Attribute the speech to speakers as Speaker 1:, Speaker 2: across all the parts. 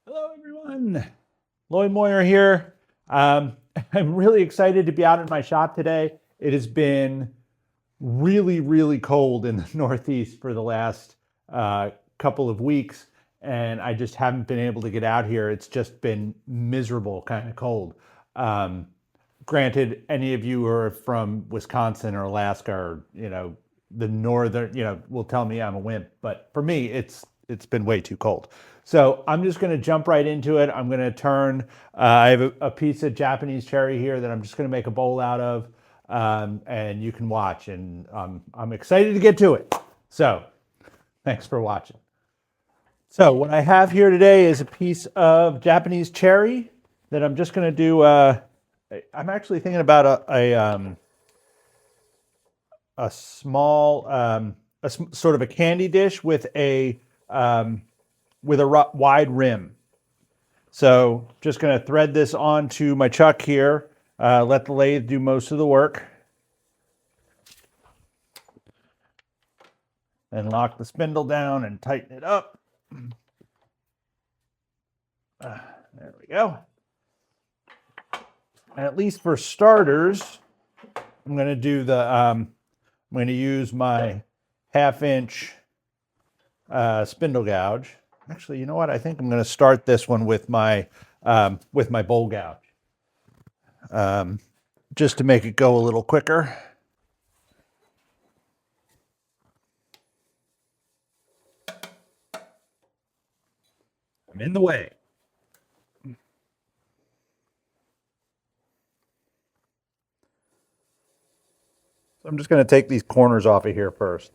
Speaker 1: Hello, everyone. Lloyd Moyer here. I'm really excited to be out in my shop today. It has been really, really cold in the Northeast for the last couple of weeks, and I just haven't been able to get out here. It's just been miserable, kind of cold. Um, Granted, any of you who are from Wisconsin or Alaska or the northern, will tell me I'm a wimp. But for me, it's been way too cold. So I'm just going to jump right into it. I'm going to turn. I have a piece of Japanese cherry here that I'm just going to make a bowl out of, and you can watch. And I'm excited to get to it. So thanks for watching. So what I have here today is a piece of Japanese cherry that I'm just going to do. I'm actually thinking about a small, sort of a candy dish with a wide rim. So just going to thread this onto my chuck here. Let the lathe do most of the work. And lock the spindle down and tighten it up. There we go. And at least for starters, I'm going to do I'm going to use my 1/2-inch spindle gouge. Actually, you know what? I think I'm going to start this one with my bowl gouge, just to make it go a little quicker. I'm in the way. So I'm just going to take these corners off of here first.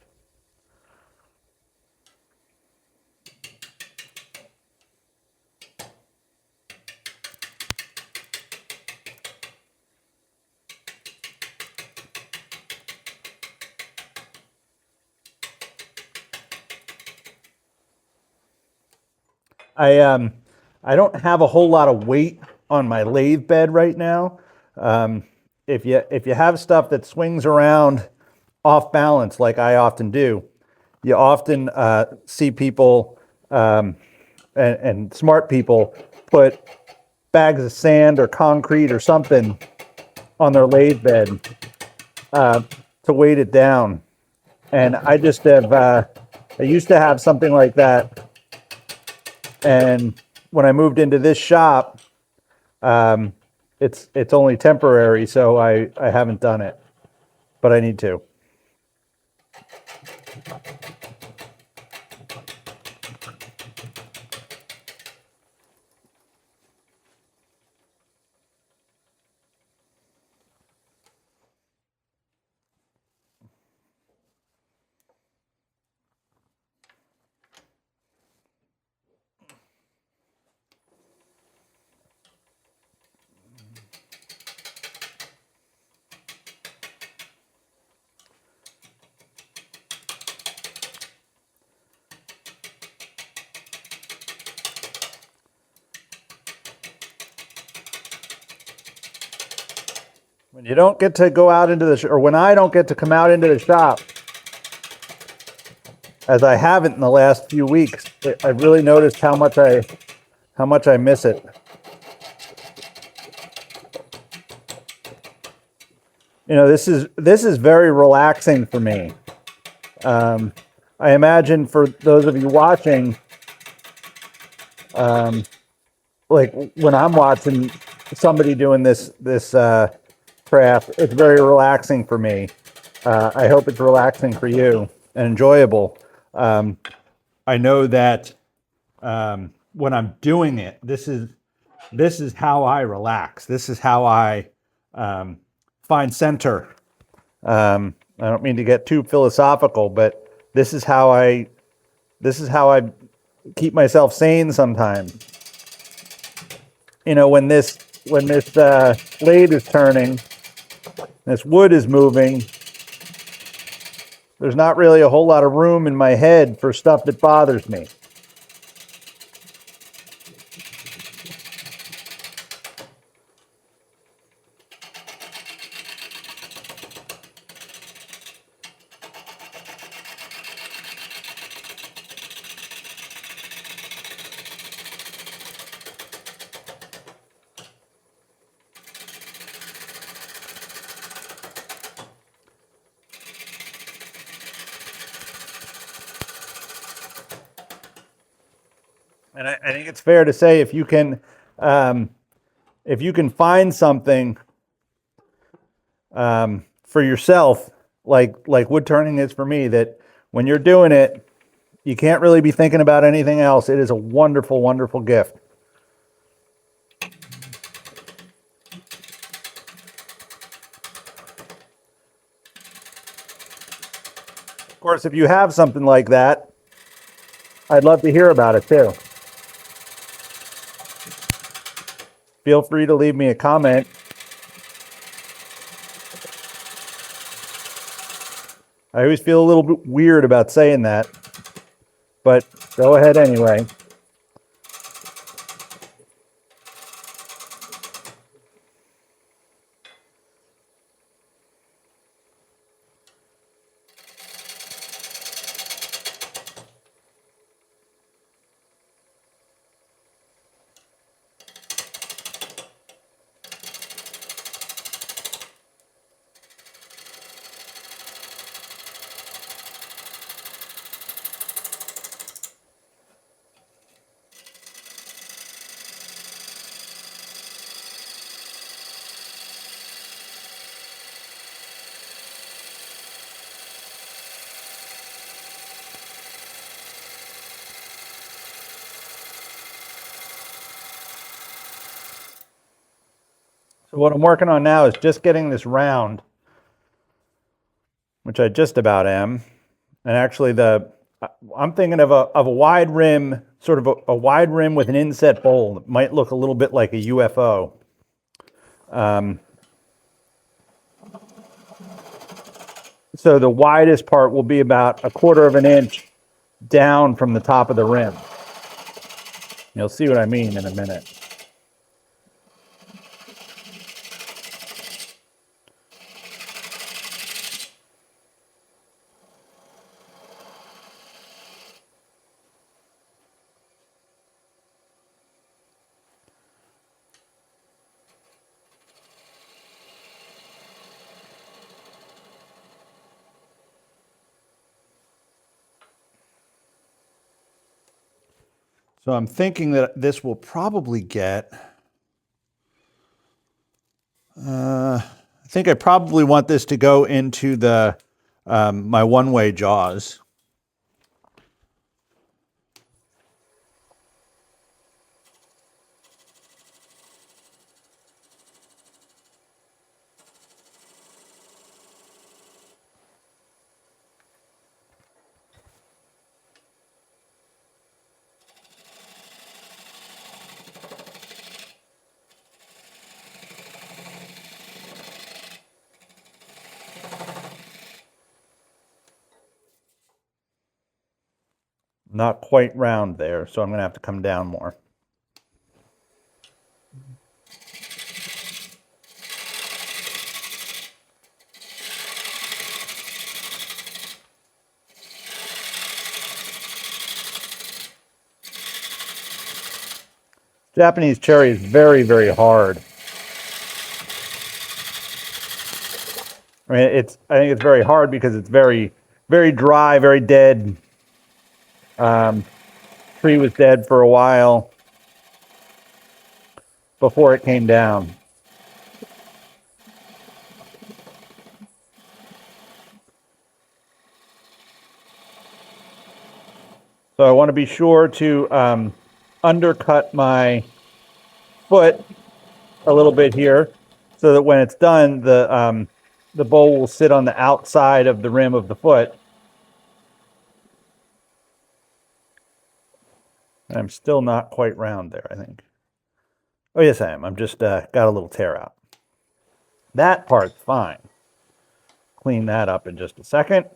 Speaker 1: I don't have a whole lot of weight on my lathe bed right now. If you have stuff that swings around off balance, like I often do, you often see people and smart people put bags of sand or concrete or something on their lathe bed to weight it down. And I just have I used to have something like that. And when I moved into this shop, it's only temporary, so I haven't done it, but I need to. When you don't get to go out into or when I don't get to come out into the shop, as I haven't in the last few weeks, I've really noticed how much I miss it. This is very relaxing for me. I imagine for those of you watching, like when I'm watching somebody doing this craft, it's very relaxing for me. I hope it's relaxing for you and enjoyable. I know that when I'm doing it, this is how I relax. This is how I find center. I don't mean to get too philosophical, but this is how I keep myself sane sometimes. When this lathe is turning, this wood is moving, there's not really a whole lot of room in my head for stuff that bothers me. And I think it's fair to say if you can find something for yourself, like wood turning is for me, that when you're doing it, you can't really be thinking about anything else. It is a wonderful, wonderful gift. Of course, if you have something like that, I'd love to hear about it too. Feel free to leave me a comment. I always feel a little bit weird about saying that, but go ahead anyway. So what I'm working on now is just getting this round, which I just about am. And actually I'm thinking of a wide rim, sort of a wide rim with an inset bowl that might look a little bit like a UFO. So the widest part will be about 1/4 of an inch down from the top of the rim. You'll see what I mean in a minute. So I'm thinking that this will probably get, I think I probably want this to go into the my one-way jaws. Not quite round there, so I'm going to have to come down more. Japanese cherry is very, very hard. I mean, I think it's very hard because it's very, very dry, very dead. Tree was dead for a while before it came down. So I want to be sure to undercut my foot a little bit here, so that when it's done, the bowl will sit on the outside of the rim of the foot. I'm still not quite round there, I think. Oh, yes, I am. I'm just got a little tear out. That part's fine. Clean that up in just a second.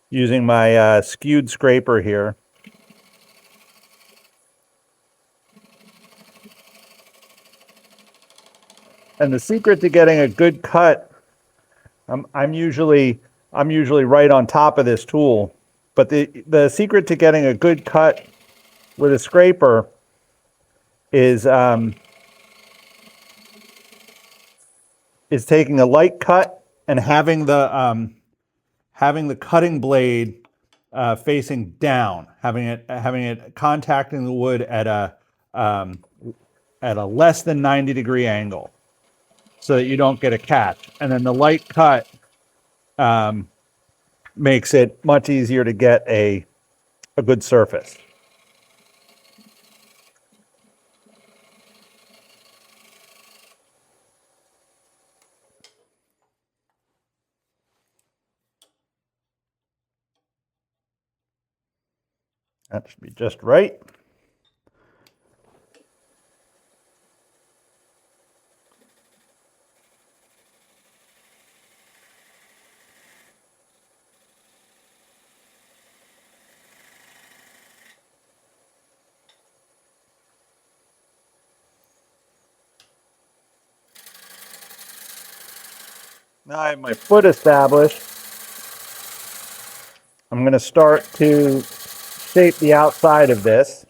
Speaker 1: Using my skewed scraper here. And the secret to getting a good cut, I'm usually right on top of this tool, but the secret to getting a good cut with a scraper is taking a light cut and having the cutting blade facing down, having it contacting the wood at a less than 90-degree angle, so that you don't get a catch. And then the light cut makes it much easier to get a good surface. That should be just right. Now I have my foot established. I'm going to start to shape the outside of this.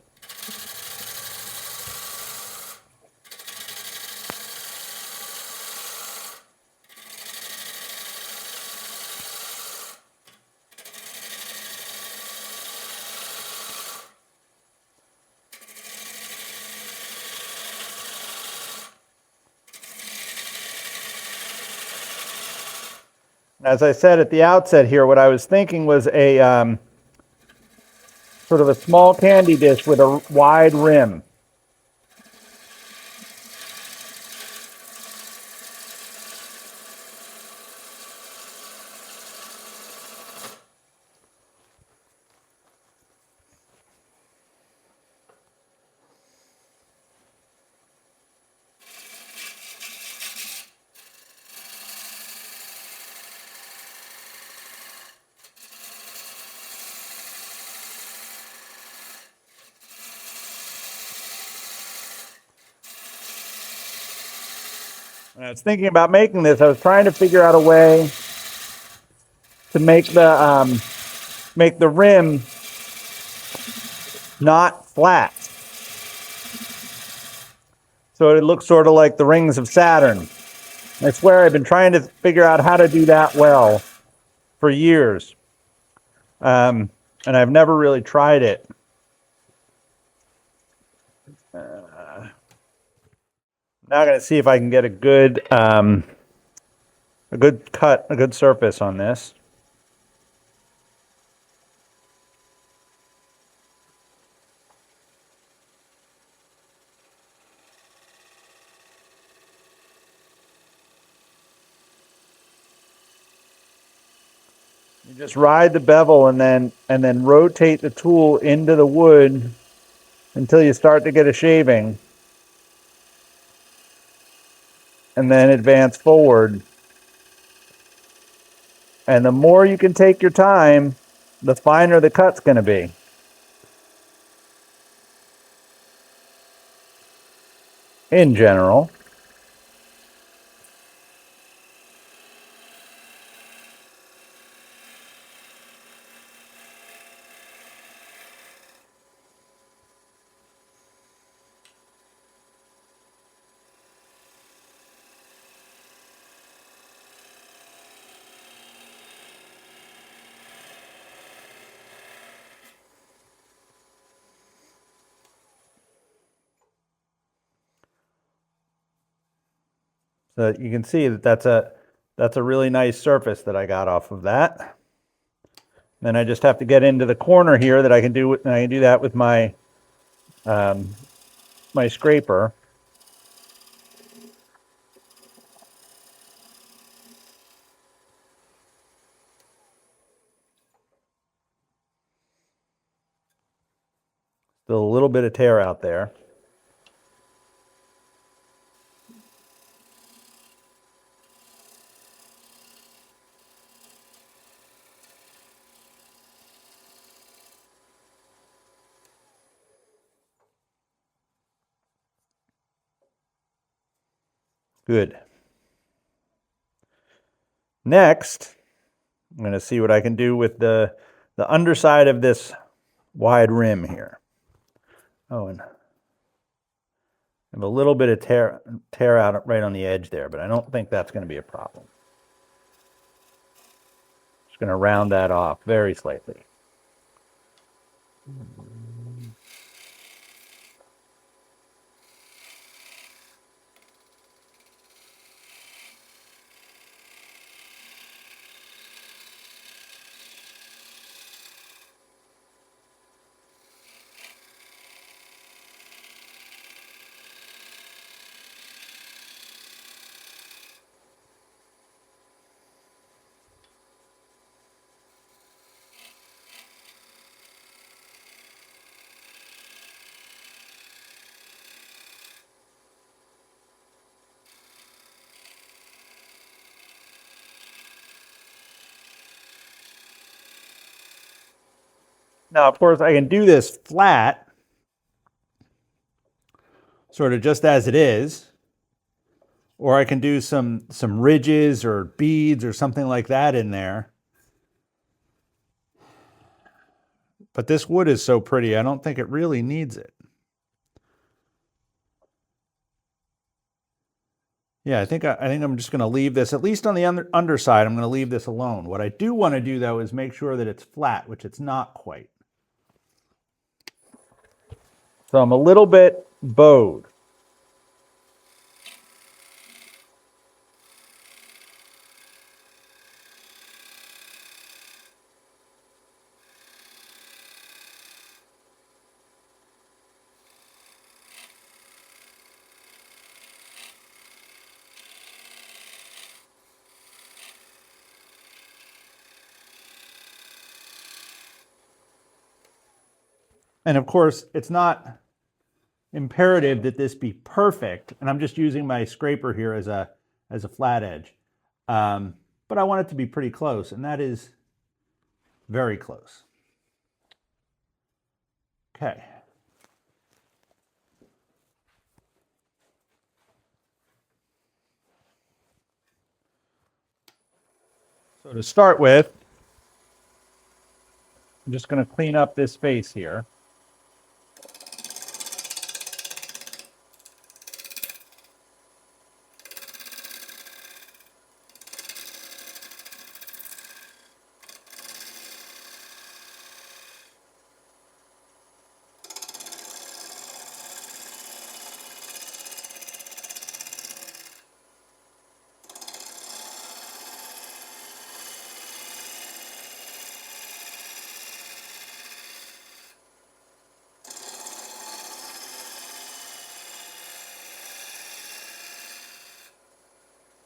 Speaker 1: As I said at the outset here, what I was thinking was a sort of a small candy dish with a wide rim. When I was thinking about making this, I was trying to figure out a way to make the rim not flat, so it looks sort of like the rings of Saturn. I swear I've been trying to figure out how to do that well for years, and I've never really tried it. Now I'm going to see if I can get a good cut, a good surface on this. You just ride the bevel and then rotate the tool into the wood until you start to get a shaving, and then advance forward. And the more you can take your time, the finer the cut's going to be. In general. So you can see that that's a really nice surface that I got off of that. Then I just have to get into the corner here that I can do that with my my scraper. Still a little bit of tear out there. Good. Next, I'm going to see what I can do with the underside of this wide rim here. Oh, and I have a little bit of tear out right on the edge there, but I don't think that's going to be a problem. Just going to round that off very slightly. Now, of course, I can do this flat, sort of just as it is, or I can do some ridges or beads or something like that in there. But this wood is so pretty, I don't think it really needs it. Yeah, I think I'm just going to leave this, at least on the underside, I'm going to leave this alone. What I do want to do, though, is make sure that it's flat, which it's not quite. So I'm a little bit bowed. And of course, it's not imperative that this be perfect. And I'm just using my scraper here as a flat edge. But I want it to be pretty close, and that is very close. Okay. So to start with, I'm just going to clean up this space here.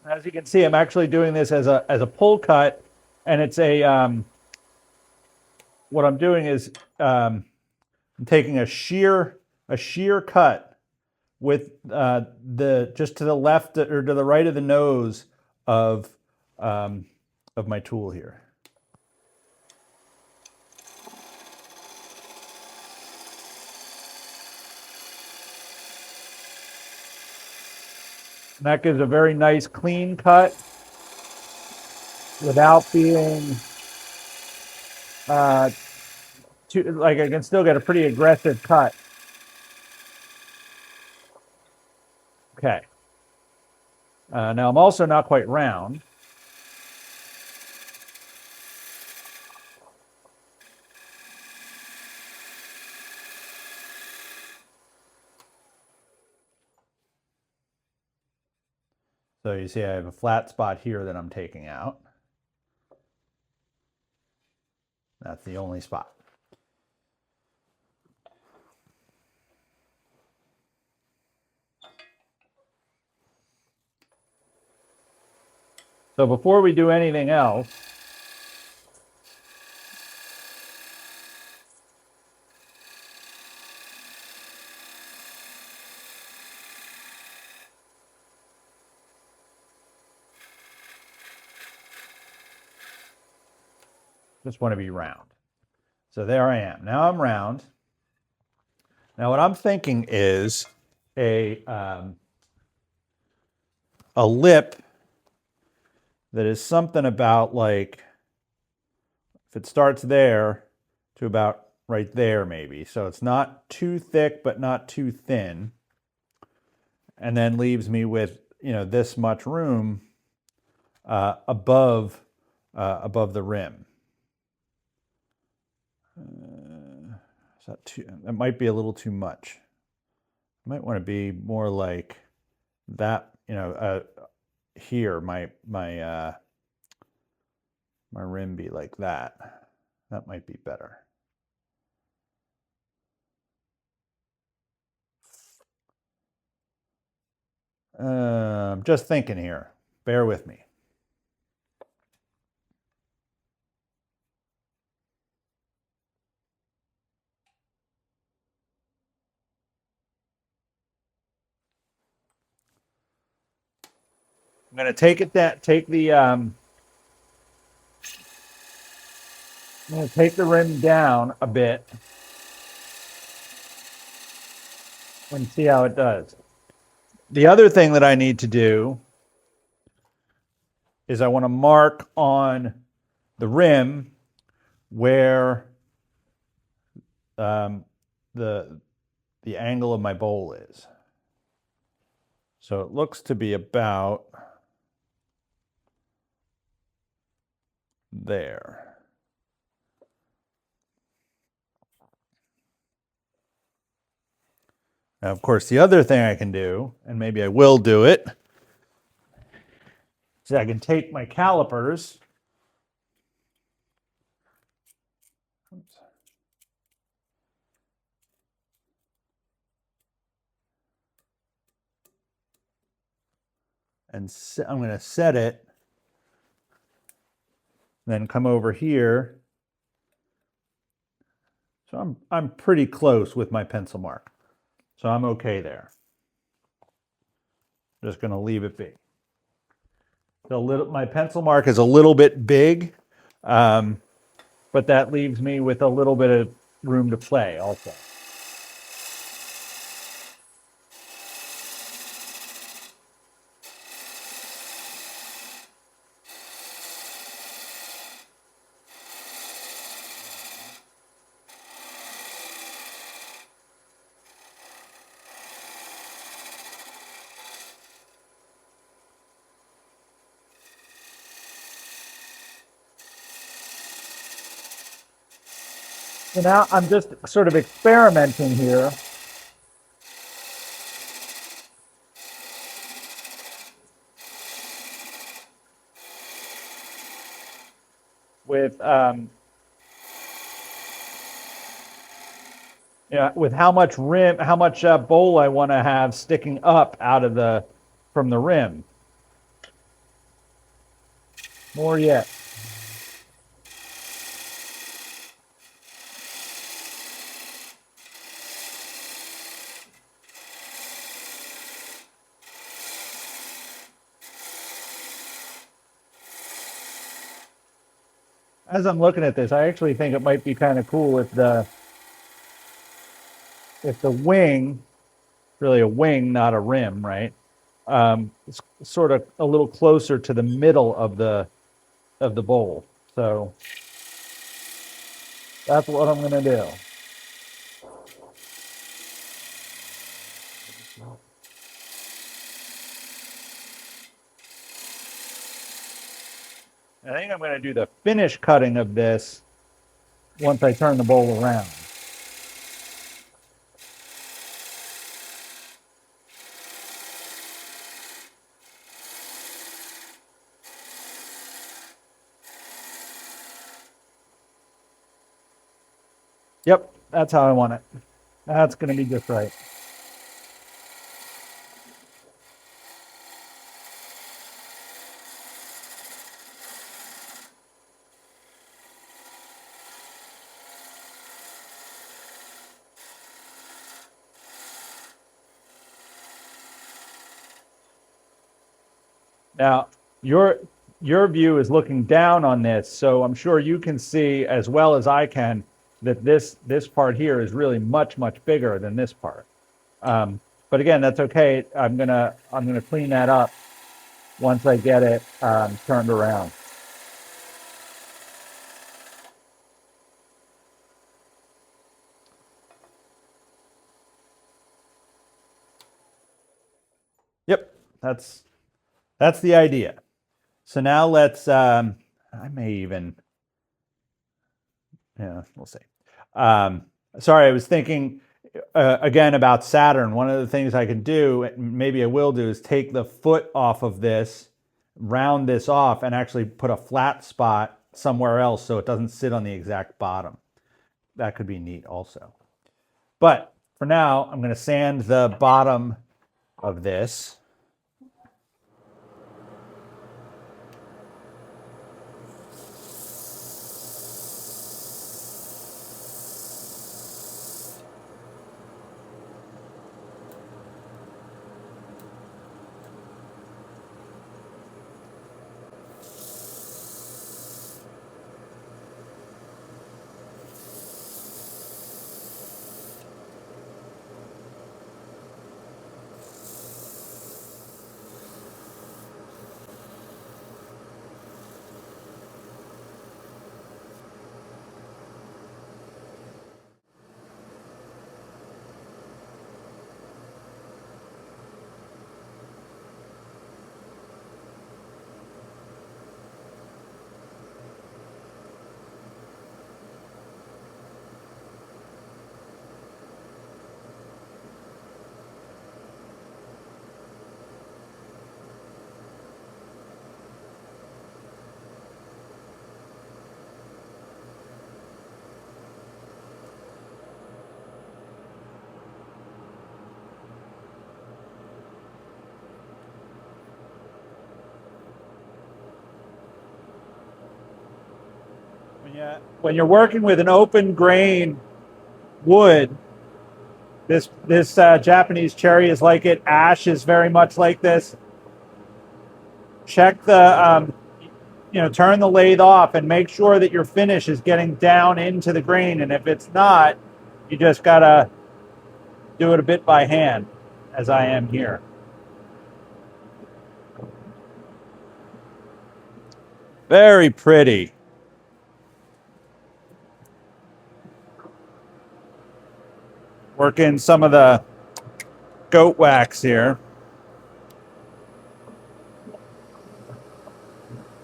Speaker 1: As you can see, I'm actually doing this as a pull cut, and it's what I'm doing is I'm taking a shear cut with the just to the left or to the right of the nose of my tool here. And that gives a very nice clean cut without being too, like I can still get a pretty aggressive cut. Okay. Now I'm also not quite round. So you see I have a flat spot here that I'm taking out. That's the only spot. So before we do anything else, just want to be round. So there I am. Now I'm round. Now what I'm thinking is a lip that is something about like, if it starts there to about right there maybe. So it's not too thick, but not too thin. And then leaves me with, you know, this much room above the rim. Is that too, that might be a little too much. I might want to be more like that, you know, here, my rim be like that. That might be better. Just thinking here. Bear with me. I'm going to take it that take the I'm going to take the rim down a bit and see how it does. The other thing that I need to do is I want to mark on the rim where the angle of my bowl is. So it looks to be about there. Now, of course, the other thing I can do, and maybe I will do it, is I can take my calipers and I'm going to set it, then come over here. So I'm pretty close with my pencil mark. So I'm okay there. Just going to leave it be. My pencil mark is a little bit big, but that leaves me with a little bit of room to play also. So now I'm just sort of experimenting here with with how much bowl I want to have sticking up out of from the rim. More yet. As I'm looking at this, I actually think it might be kind of cool if the wing, really a wing, not a rim, right? It's sort of a little closer to the middle of the bowl. So that's what I'm going to do. I think I'm going to do the finish cutting of this once I turn the bowl around. Yep, that's how I want it. That's going to be just right. Now, your view is looking down on this, so I'm sure you can see as well as I can that this part here is really much bigger than this part. But again, that's okay. I'm gonna clean that up once I get it turned around. Yep, that's the idea. So now let's, I may even, yeah, we'll see. Sorry, I was thinking again about Saturn. One of the things I can do, and maybe I will do, is take the foot off of this, round this off, and actually put a flat spot somewhere else so it doesn't sit on the exact bottom. That could be neat also. But for now, I'm going to sand the bottom of this. When you're working with an open grain wood, this Japanese cherry is like it. Ash is very much like this. Check the turn the lathe off and make sure that your finish is getting down into the grain. And if it's not, you just gotta do it a bit by hand, as I am here. Very pretty. Work in some of the goat wax here.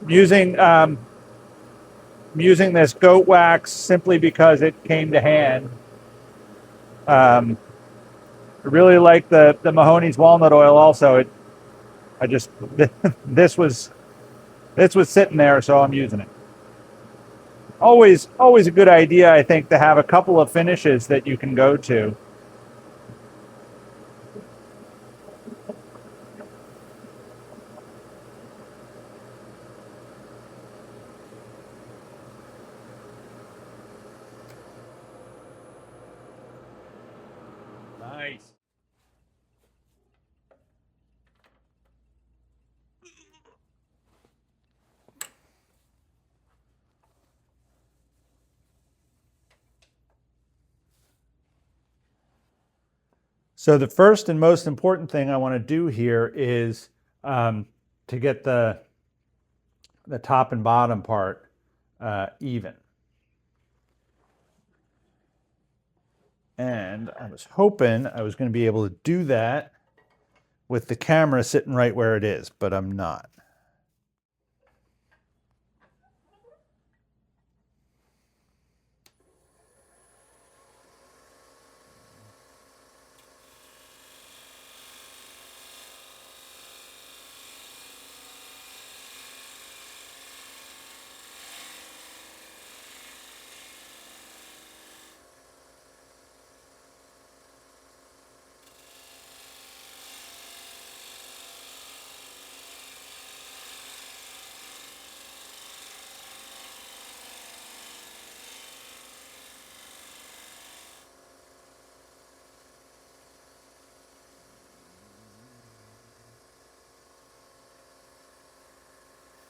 Speaker 1: I'm using this goat wax simply because it came to hand. I really like the Mahoney's walnut oil. Also, this was sitting there, so I'm using it. Always a good idea, I think, to have a couple of finishes that you can go to. Nice. So the first and most important thing I want to do here is to get the top and bottom part even. And I was hoping I was going to be able to do that with the camera sitting right where it is, but I'm not.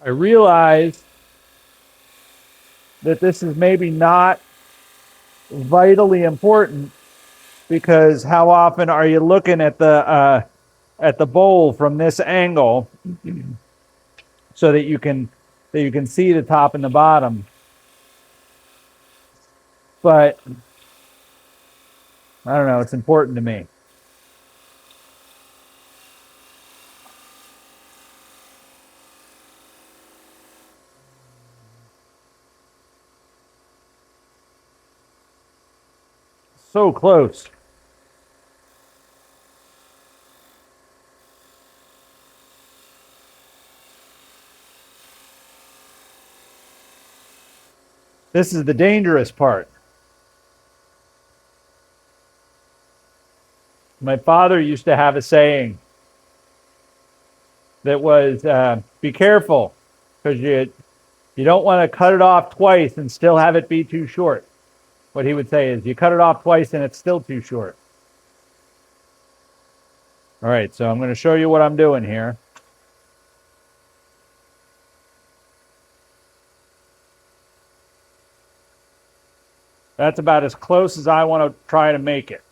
Speaker 1: I realize that this is maybe not vitally important, because how often are you looking at the bowl from this angle so that you can see the top and the bottom? But I don't know, it's important to me. So close. This is the dangerous part. My father used to have a saying that was, be careful, because you don't want to cut it off twice and still have it be too short. What he would say is, you cut it off twice and it's still too short. All right, so I'm going to show you what I'm doing here. That's about as close as I want to try to make it.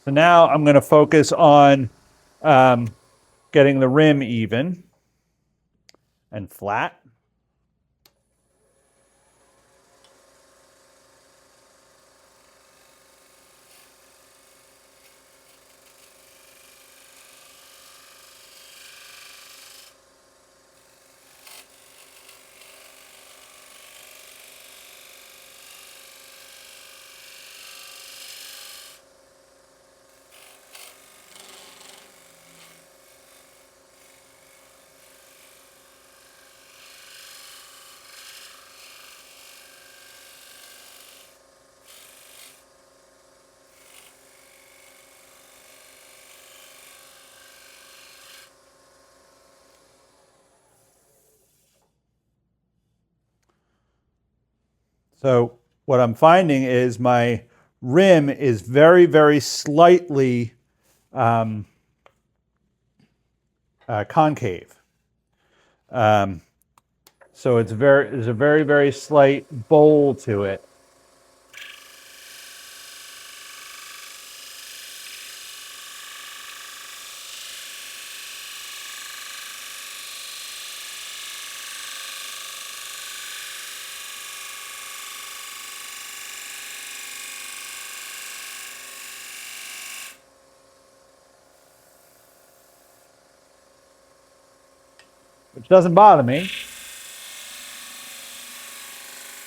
Speaker 1: So now I'm going to focus on getting the rim even and flat. So what I'm finding is my rim is very, very slightly concave. So there's a very, very slight bowl to it. Which doesn't bother me.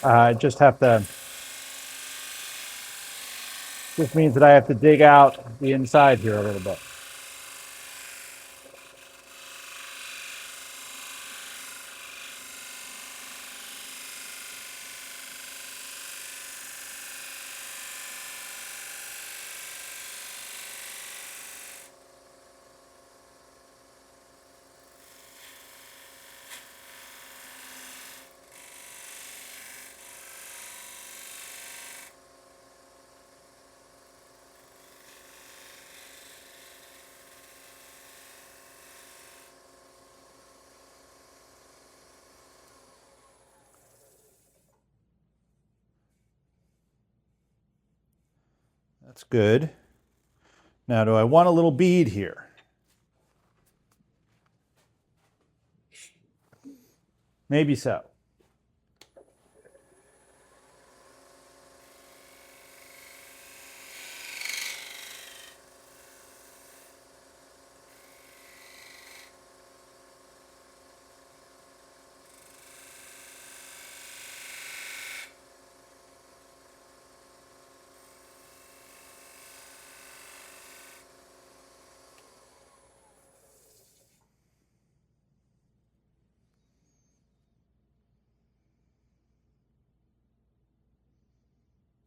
Speaker 1: I just have to, this means that I have to dig out the inside here a little bit. That's good. Now, do I want a little bead here? Maybe so.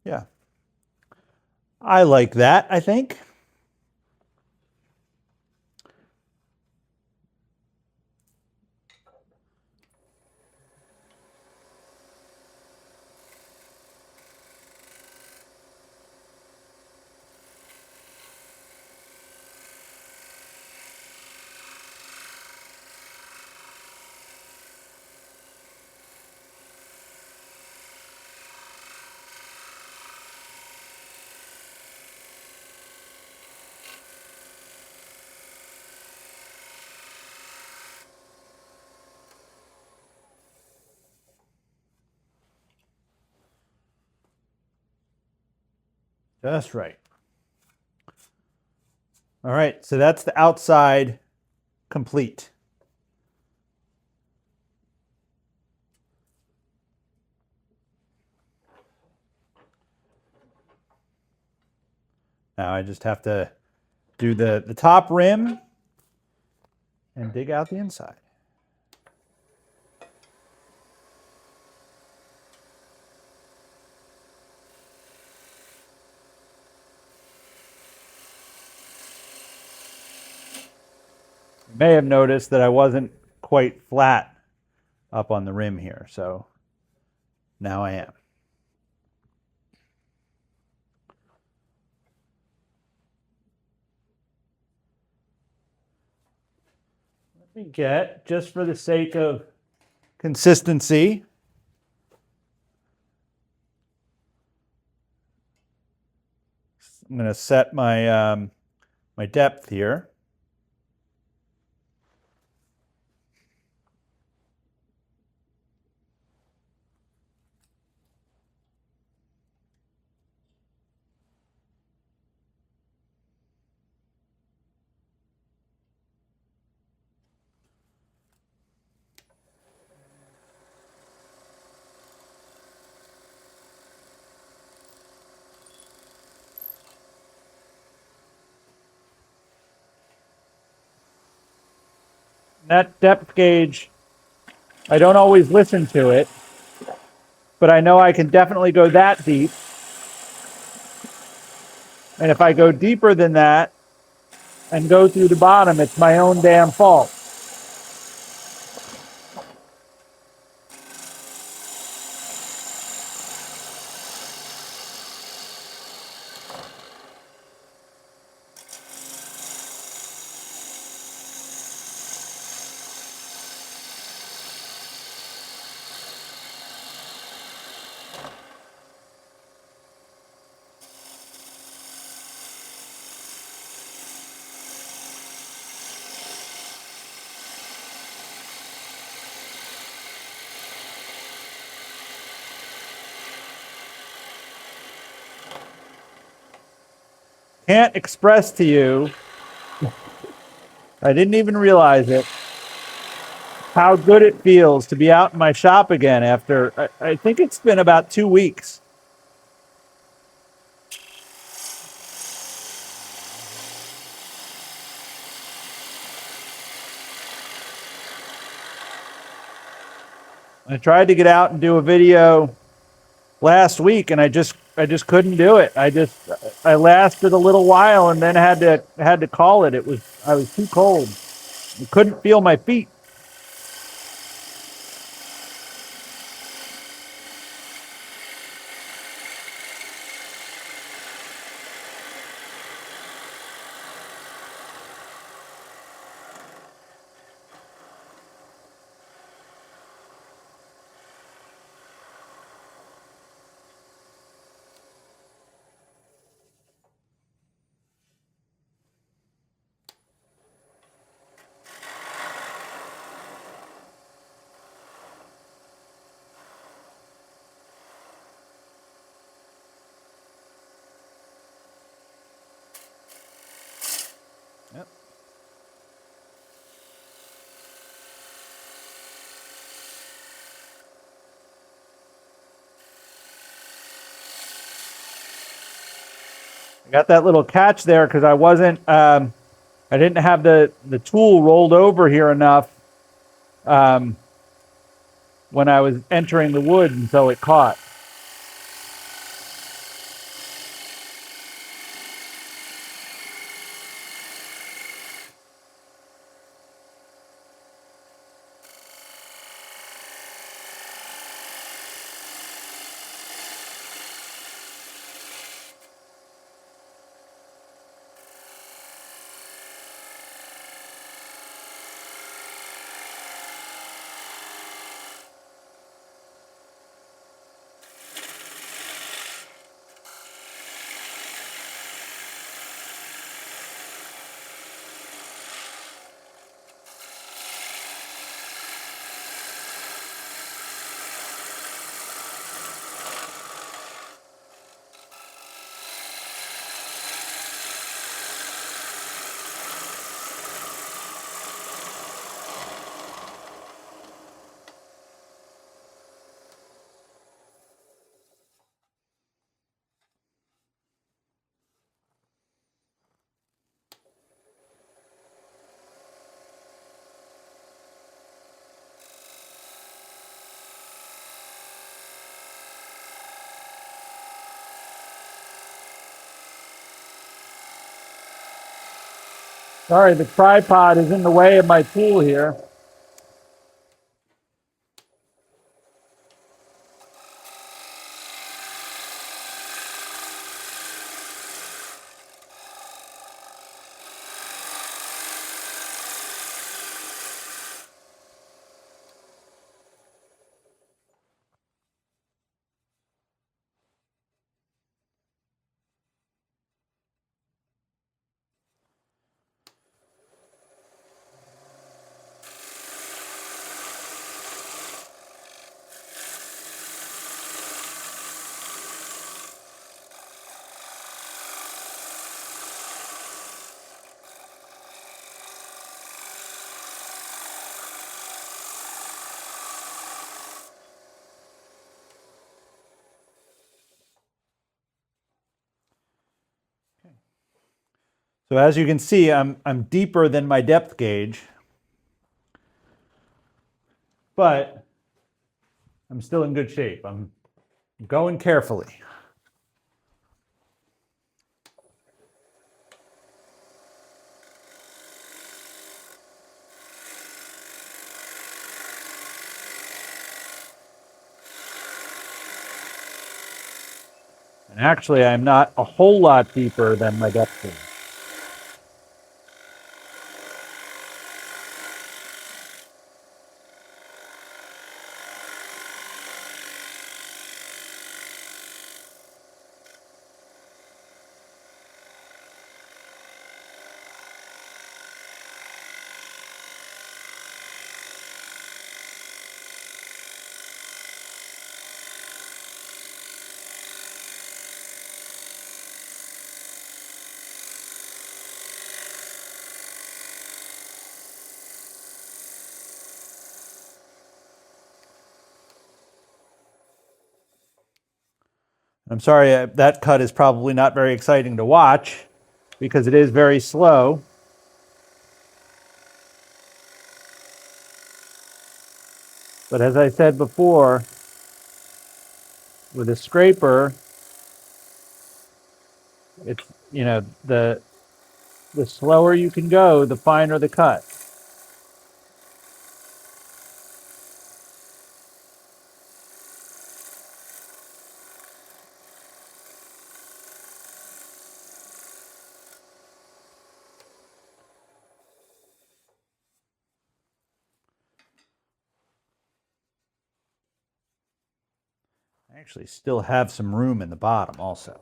Speaker 1: Yeah. I like that, I think. Just right. All right, so that's the outside complete. Now I just have to do the top rim and dig out the inside. You may have noticed that I wasn't quite flat up on the rim here, so now I am. Let me get, just for the sake of consistency, I'm going to set my my depth here. That depth gauge, I don't always listen to it, but I know I can definitely go that deep. And if I go deeper than that and go through the bottom, it's my own damn fault. Can't express to you, I didn't even realize it, how good it feels to be out in my shop again after, I think it's been about 2 weeks. I tried to get out and do a video last week and I just couldn't do it. I lasted a little while and then had to call it. I was too cold. I couldn't feel my feet. Yep. I got that little catch there because I wasn't, I didn't have the tool rolled over here enough when I was entering the wood, and so it caught. Sorry, the tripod is in the way of my tool here. So as you can see, I'm deeper than my depth gauge, but I'm still in good shape. I'm going carefully. And actually, I'm not a whole lot deeper than my depth gauge. I'm sorry, that cut is probably not very exciting to watch because it is very slow. But as I said before, with a scraper, it's, you know, the slower you can go, the finer the cut. I actually still have some room in the bottom also.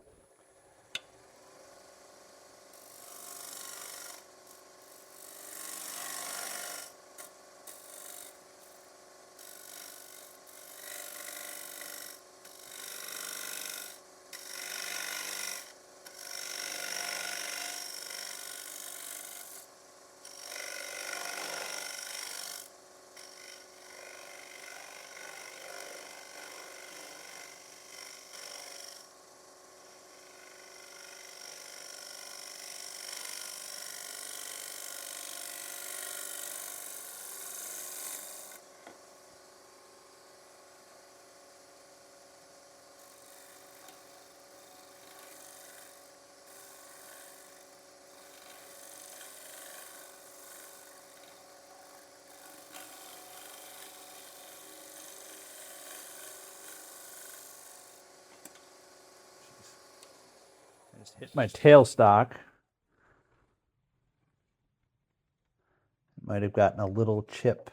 Speaker 1: I just hit my tailstock. Might have gotten a little chip.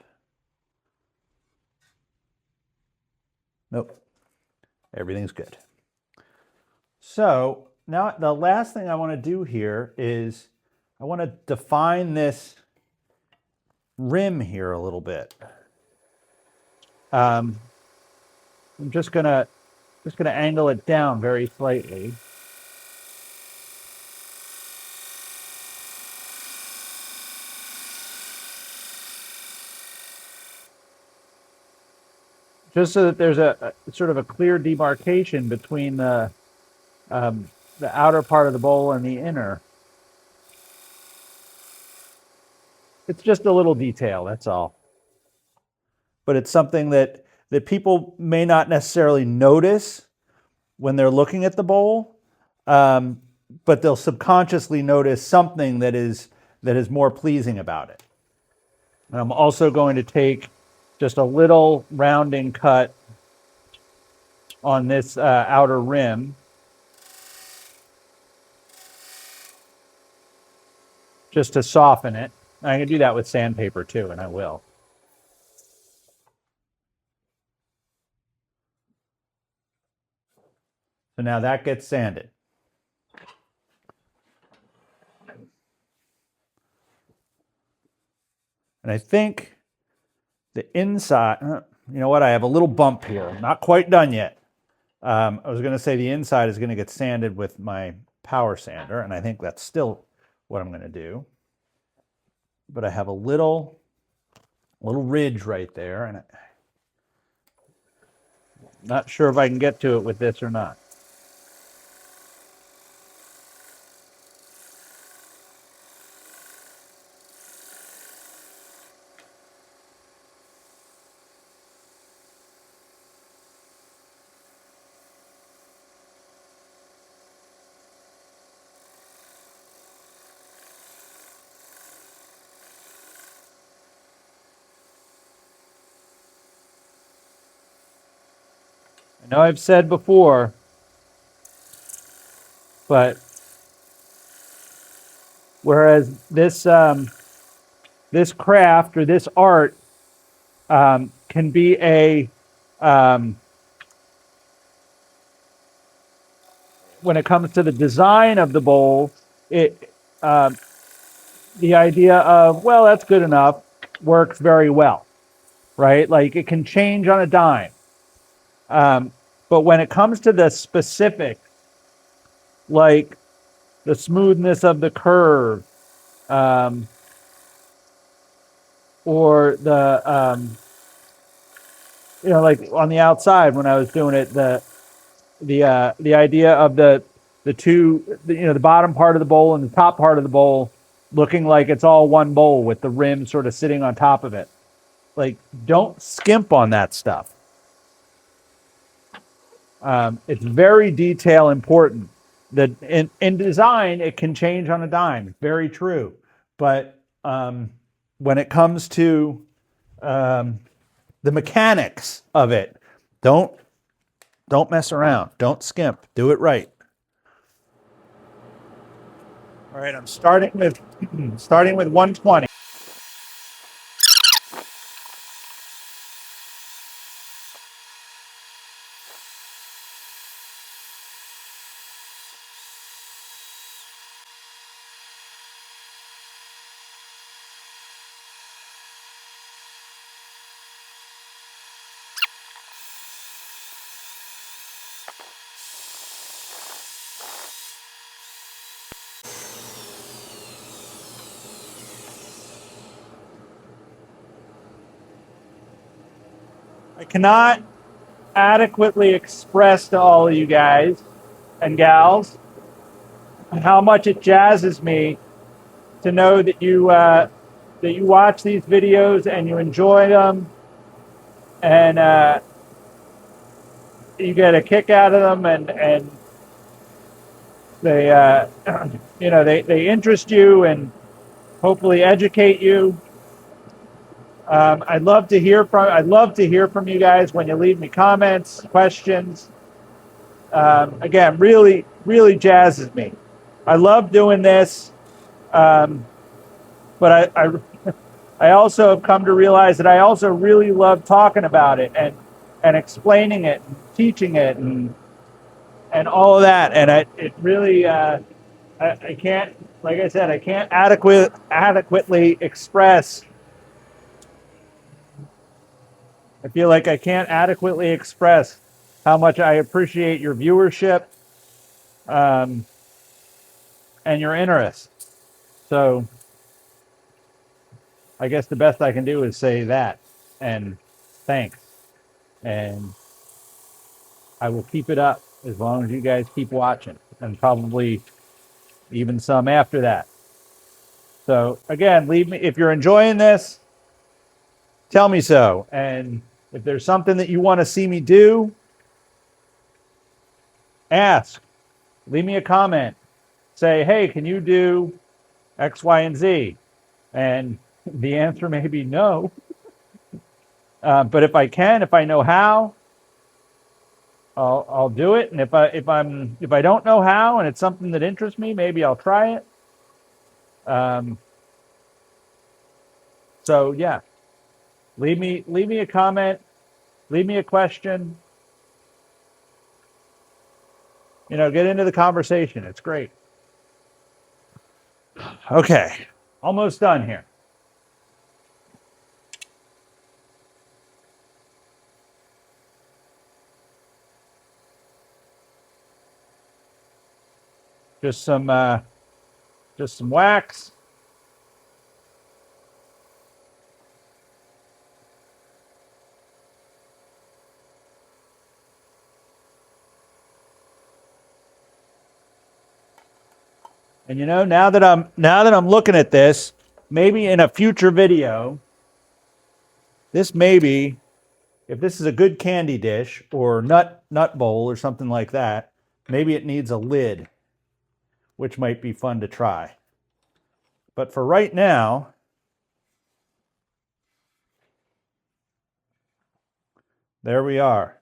Speaker 1: Nope. Everything's good. So now the last thing I want to do here is I want to define this rim here a little bit. I'm just gonna angle it down very slightly. Just so that there's a sort of a clear demarcation between the outer part of the bowl and the inner. It's just a little detail, that's all. But it's something that people may not necessarily notice when they're looking at the bowl, but they'll subconsciously notice something that is that is more pleasing about it. And I'm also going to take just a little rounding cut on this outer rim, just to soften it. I can do that with sandpaper too, and I will. So now that gets sanded. And I think the inside, you know what, I have a little bump here. I'm not quite done yet. I was going to say the inside is going to get sanded with my power sander, and I think that's still what I'm going to do. But I have a little ridge right there, and I'm not sure if I can get to it with this or not. I know I've said before, but whereas this this craft or this art can be a when it comes to the design of the bowl, it the idea of, well, that's good enough works very well, right? Like it can change on a dime. But when it comes to the specifics, like the smoothness of the curve, or the you know, like on the outside when I was doing it, the idea of the two, you know, the bottom part of the bowl and the top part of the bowl looking like it's all one bowl with the rim sort of sitting on top of it. Like, don't skimp on that stuff. It's very detail important. That in design, it can change on a dime. Very true. But when it comes to the mechanics of it, don't mess around. Don't skimp. Do it right. All right, I'm starting with 120. I cannot adequately express to all of you guys and gals how much it jazzes me to know that you watch these videos and you enjoy them, and you get a kick out of them, and they you know, they interest you and hopefully educate you. I'd love to hear from you guys when you leave me comments, questions. Again, really jazzes me. I love doing this, but I also have come to realize that I also really love talking about it and explaining it, and teaching it, and all of that. And it really I can't, like I said, I can't adequately express. I feel like I can't adequately express how much I appreciate your viewership and your interest. So I guess the best I can do is say that, and thanks. And I will keep it up as long as you guys keep watching, and probably even some after that. So again, leave me, if you're enjoying this, tell me so. And if there's something that you want to see me do, ask. Leave me a comment. Say, hey, can you do X, Y, and Z? And the answer may be no. But if I can, if I know how, I'll do it. And if I don't know how and it's something that interests me, maybe I'll try it. So yeah, leave me a comment, leave me a question. Get into the conversation. It's great. Okay, almost done here. Just some wax. And now that I'm looking at this, maybe in a future video, this maybe, if this is a good candy dish or nut bowl or something like that, maybe it needs a lid, which might be fun to try. But for right now, there we are.